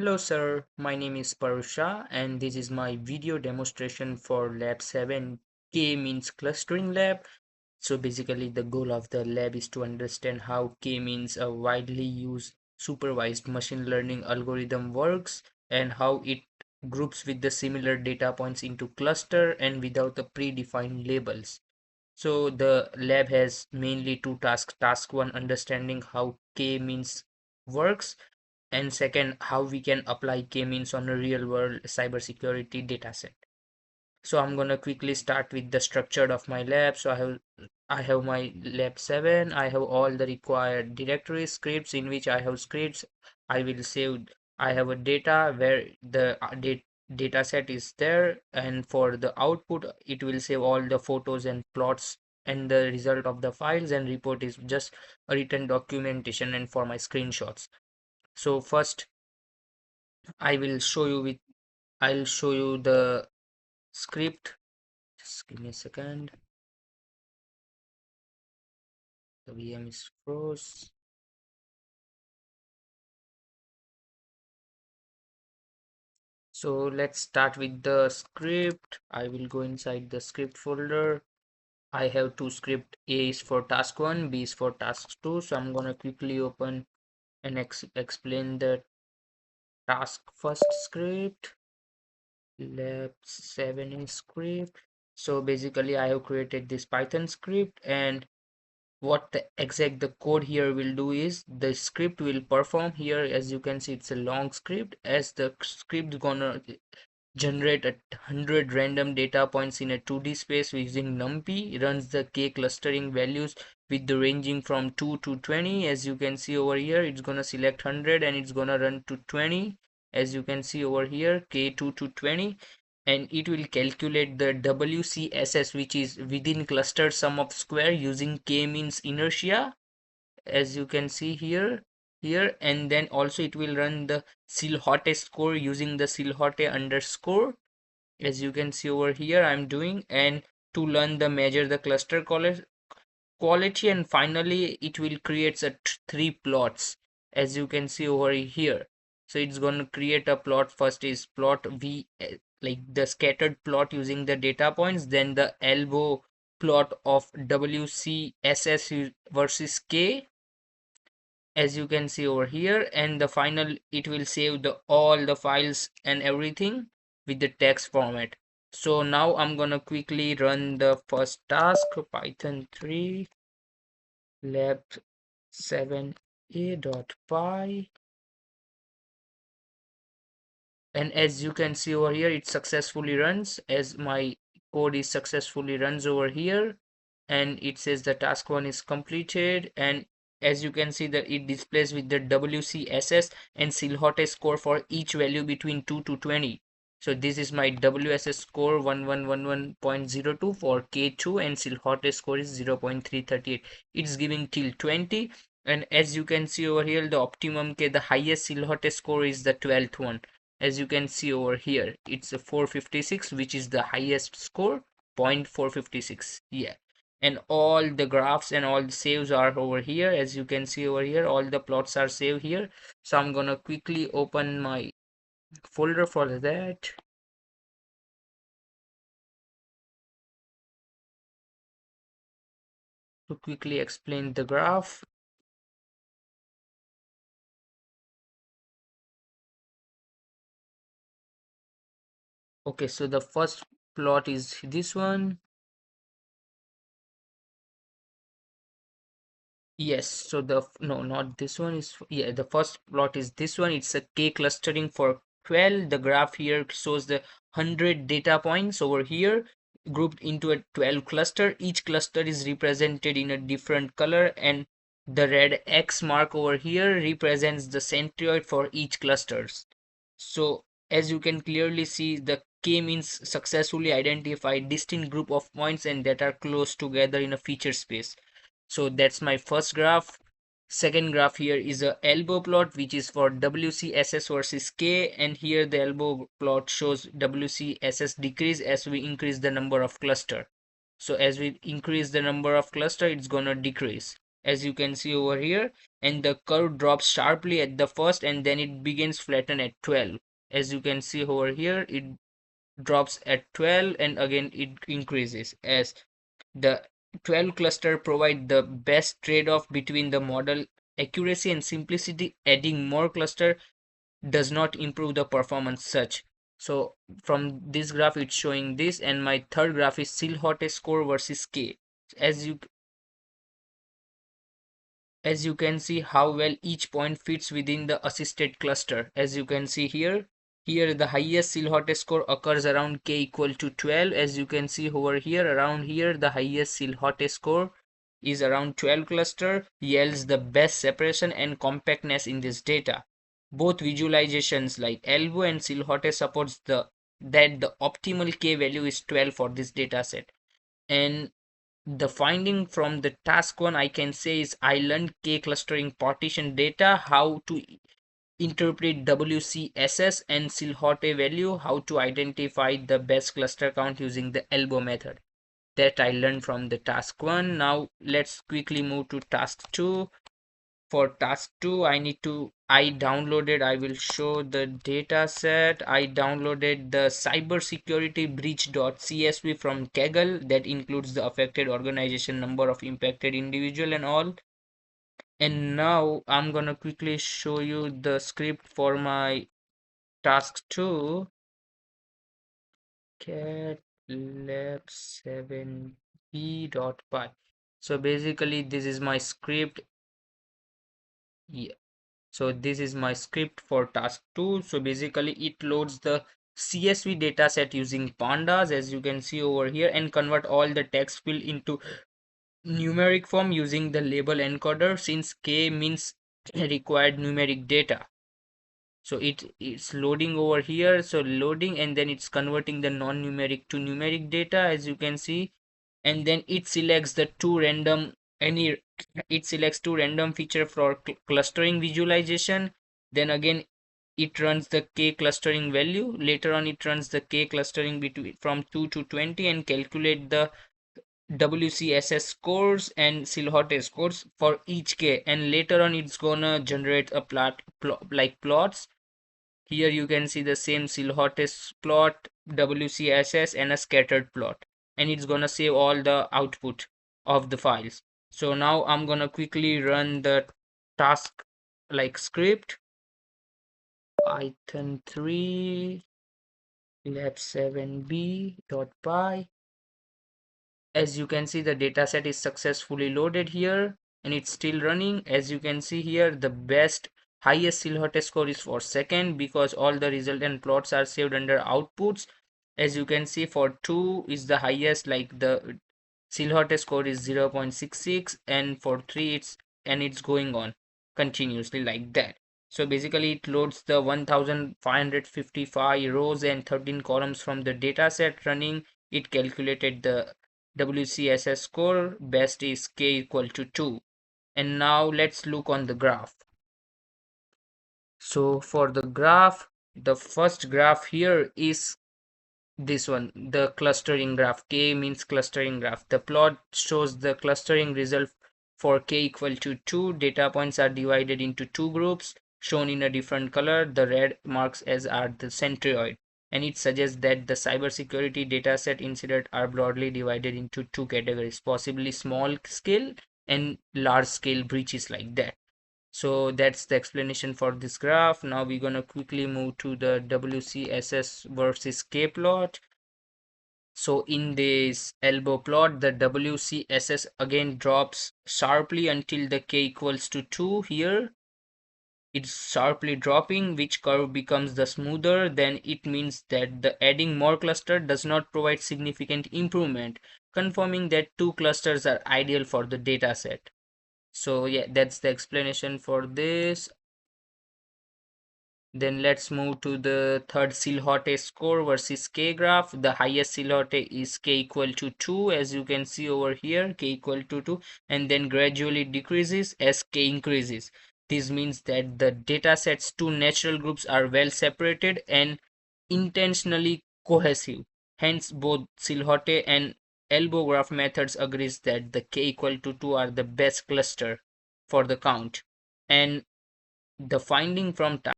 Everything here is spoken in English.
Hello sir, my name is Parusha and this is my video demonstration for Lab 7 K-means clustering lab. So basically the goal of the lab is to understand how K-means a widely used supervised machine learning algorithm works and how it groups with the similar data points into cluster and without the predefined labels. So the lab has mainly two tasks. Task 1, understanding how K-means works, and second, how we can apply k-means on a real world cybersecurity dataset. So I'm gonna quickly start with the structure of my lab. So I have my lab 7. I have all the required directory scripts in which I have scripts. I will save. I have a data where the data set is there, and for the output it will save all the photos and plots and the result of the files, and report is just a written documentation and for my screenshots. So first I will show you with I'll show you the script. Just give me a second. The VM is froze. So let's start with the script. I will go inside the script folder. I have two script. A is for task 1, B is for task 2. So I'm gonna quickly open and explain the task first script. Lab 7 script. So basically I have created this Python script, and what the exact the code here will do is the script will perform here. As you can see, it's a long script. As the script gonna generate 100 random data points in a 2D space using numpy, runs the k clustering values with the ranging from 2 to 20. As you can see over here, it's gonna select 100 and it's gonna run to 20. As you can see over here, k2 to 20, and it will calculate the WCSS, which is within cluster sum of square, using k-means inertia, as you can see here. And then also it will run the Silhouette score using the Silhouette underscore, as you can see over here I'm doing, and to learn the measure the cluster quality, and finally it will create a three plots, as you can see over here. So it's going to create a plot. First is plot v, like the scattered plot using the data points, then the elbow plot of WCSS versus k, as you can see over here, and the final it will save the all the files and everything with the text format. So now I'm gonna quickly run the first task, python 3 lab 7a.py, and as you can see over here it successfully runs. As my code is successfully runs over here, and it says the task 1 is completed, and as you can see that it displays with the WCSS and Silhouette score for each value between 2 to 20. So this is my WSS score 1111.02 for K2, and Silhouette score is 0.338. It's giving till 20, and as you can see over here the optimum K, the highest Silhouette score is the 12th one. As you can see over here it's a 456, which is the highest score, 0.456. Yeah, and all the graphs and all the saves are over here. As you can see over here all the plots are saved here. So I'm gonna quickly open my folder for that to quickly explain the graph. Okay, so the first plot is this one. Yes, so the no, not this one is, yeah, the first plot is this one. It's a k clustering for 12. The graph here shows the 100 data points over here grouped into a 12 cluster. Each cluster is represented in a different color, and the red X mark over here represents the centroid for each clusters. So as you can clearly see, the k means successfully identify distinct group of points and that are close together in a feature space. So that's my first graph. Second graph here is a elbow plot, which is for WCSS versus K, and here the elbow plot shows WCSS decrease as we increase the number of cluster. So as we increase the number of cluster, it's gonna decrease. as you can see over here, and the curve drops sharply at the first and then it begins flatten at 12. As you can see over here, it drops at 12 and again it increases as the 12 cluster provide the best trade-off between the model accuracy and simplicity. Adding more cluster does not improve the performance such. So from this graph it's showing this, and my third graph is Silhouette score versus K. As you as you can see how well each point fits within the assisted cluster. As you can see here, the highest Silhouette score occurs around k equal to 12. As you can see over here, around here the highest Silhouette score is around 12 cluster, yields the best separation and compactness in this data. Both visualizations like elbow and Silhouette supports the optimal k value is 12 for this data set. And the finding from the task one I can say is I learned k clustering partition data, how to interpret WCSS and Silhouette value, how to identify the best cluster count using the elbow method. That I learned from the task one. Now let's quickly move to task two. For task 2 I downloaded, I will show the data set. I downloaded the cybersecurity breach.csv from Kaggle that includes the affected organization, number of impacted individual and all. And now I'm gonna quickly show you the script for my task 2. Cat lab7b.py. So basically this is my script. Yeah. So this is my script for task 2. So basically it loads the CSV dataset using pandas, as you can see over here, and convert all the text field into numeric form using the label encoder, since K means required numeric data. So it's loading over here, so loading, and then it's converting the non-numeric to numeric data, as you can see, and then it selects the two random any it selects two random feature for clustering visualization. Then again it runs the k clustering value. Later on it runs the k clustering between from 2 to 20 and calculate the WCSS scores and Silhouette scores for each k, and later on it's gonna generate a like plots. Here you can see the same Silhouette plot, WCSS, and a scattered plot, and it's gonna save all the output of the files. So now I'm gonna quickly run the task like script Python 3 lab7b.py. As you can see, the dataset is successfully loaded here and it's still running. As you can see here, the highest Silhouette score is for second because all the resultant plots are saved under outputs. As you can see, for 2 is the highest, like the Silhouette score is 0.66, and for 3 it's going on continuously like that. So basically it loads the 1555 rows and 13 columns from the dataset running. It calculated the WCSS score, best is k equal to 2. And now let's look on the graph. So for the graph, the first graph here is this one, the clustering graph. K means clustering graph. The plot shows the clustering result for k equal to 2. Data points are divided into two groups shown in a different color. The red marks as are the centroid, and it suggests that the cybersecurity dataset incident are broadly divided into two categories, possibly small scale and large scale breaches like that. So that's the explanation for this graph. Now we're gonna quickly move to the WCSS versus K plot. So in this elbow plot, the WCSS again drops sharply until the K equals to 2 here. It's sharply dropping, which curve becomes the smoother. Then it means that the adding more cluster does not provide significant improvement, confirming that two clusters are ideal for the data set. So yeah, that's the explanation for this. Then let's move to the third Silhouette score versus K graph. The highest Silhouette is K equal to 2, as you can see over here, K equal to 2, and then gradually decreases as K increases. This means that the dataset's two natural groups are well separated and intentionally cohesive. Hence, both Silhouette and elbow graph methods agrees that the k equal to 2 are the best cluster for the count, and the finding from